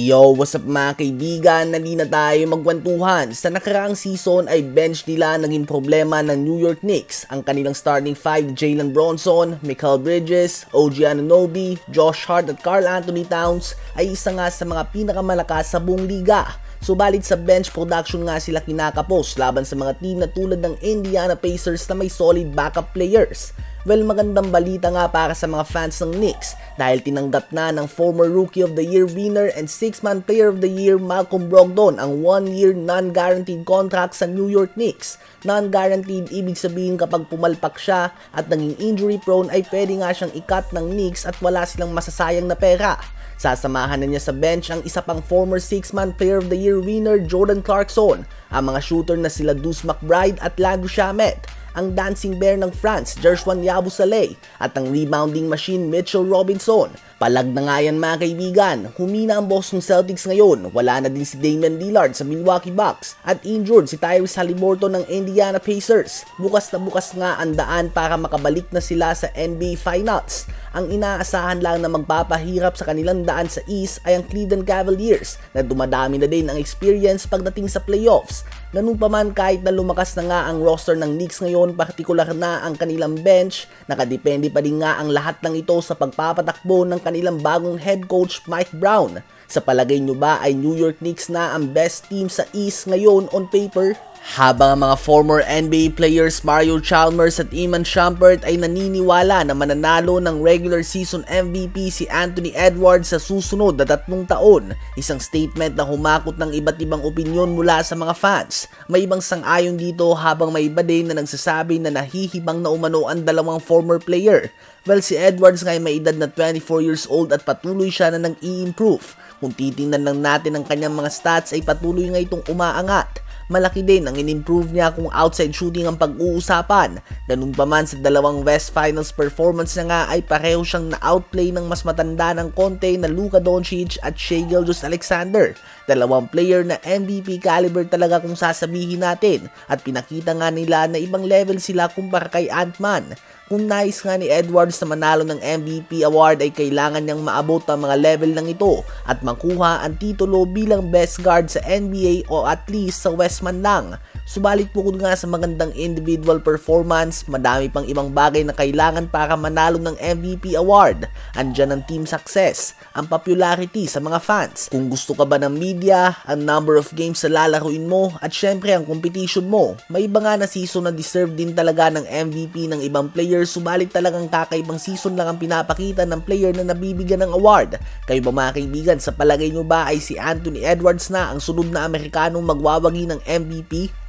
Yo, what's up mga kaibigan? Nali na tayo magkwentuhan. Sa nakaraang season ay bench nila naging problema ng New York Knicks. Ang kanilang starting five, Jalen Bronson, Mikal Bridges, OG Anunoby, Josh Hart at Karl Anthony Towns ay isa nga sa mga pinakamalakas sa buong liga. Subalit sa bench production nga sila kinakapos laban sa mga team na tulad ng Indiana Pacers na may solid backup players. Well, magandang balita nga para sa mga fans ng Knicks dahil tinanggap na ng former Rookie of the Year winner and 6-man Player of the Year Malcolm Brogdon ang 1-year non-guaranteed contract sa New York Knicks. Non-guaranteed ibig sabihin kapag pumalpak siya at naging injury prone ay pwede nga siyang i-cut ng Knicks at wala silang masasayang na pera. Sasamahan na niya sa bench ang isa pang former 6-man Player of the Year winner Jordan Clarkson, ang mga shooter na sila Deuce McBride at Landry Shamet, ang dancing bear ng France, Jershwan Yabusele, at ang rebounding machine Mitchell Robinson. Palag na nga yan mga kaibigan, humina ang Boston Celtics ngayon, wala na din si Damian Lillard sa Milwaukee Bucks, at injured si Tyrese Haliburton ng Indiana Pacers. Bukas na bukas nga ang daan para makabalik na sila sa NBA Finals. Ang inaasahan lang na magpapahirap sa kanilang daan sa East ay ang Cleveland Cavaliers na dumadami na din ang experience pagdating sa playoffs. Ganun pa man kahit na lumakas na nga ang roster ng Knicks ngayon, partikular na ang kanilang bench, nakadepende pa din nga ang lahat ng ito sa pagpapatakbo ng kanilang bagong head coach Mike Brown. Sa palagay nyo ba ay New York Knicks na ang best team sa East ngayon on paper? Habang ang mga former NBA players Mario Chalmers at Iman Shumpert ay naniniwala na mananalo ng regular season MVP si Anthony Edwards sa susunod na 3 taon. Isang statement na humakot ng iba't ibang opinyon mula sa mga fans. May ibang sang-ayon dito habang may iba din na nagsasabi na nahihibang na umano ang dalawang former player. Well, si Edwards nga ay may edad na 24 years old at patuloy siya na nag-i-improve. Kung titingnan lang natin ang kanyang mga stats ay patuloy nga itong umaangat. Malaki din ang in-improve niya kung outside shooting ang pag-uusapan. Ganun pa man sa dalawang West Finals performance niya nga ay pareho siyang na-outplay ng mas matanda ng konti na Luka Doncic at Shai Gilgeous-Alexander. Dalawang player na MVP caliber talaga kung sasabihin natin at pinakita nga nila na ibang level sila kumpara kay Ant-Man. Kung nais nga ni Edwards na manalo ng MVP award ay kailangan niyang maabot ang mga level ng ito at makuha ang titulo bilang best guard sa NBA o at least sa West man lang. Subalit bukod nga sa magandang individual performance, madami pang ibang bagay na kailangan para manalo ng MVP award. Andyan ang team success, ang popularity sa mga fans, kung gusto ka ba ng media, ang number of games na lalaruin mo, at syempre ang competition mo. May iba nga na season na deserve din talaga ng MVP ng ibang players, subalit talagang kakaibang season lang ang pinapakita ng player na nabibigyan ng award. Kayo ba mga kaibigan, sa palagay nyo ba ay si Anthony Edwards na ang sunod na Amerikanong magwawagi ng MVP?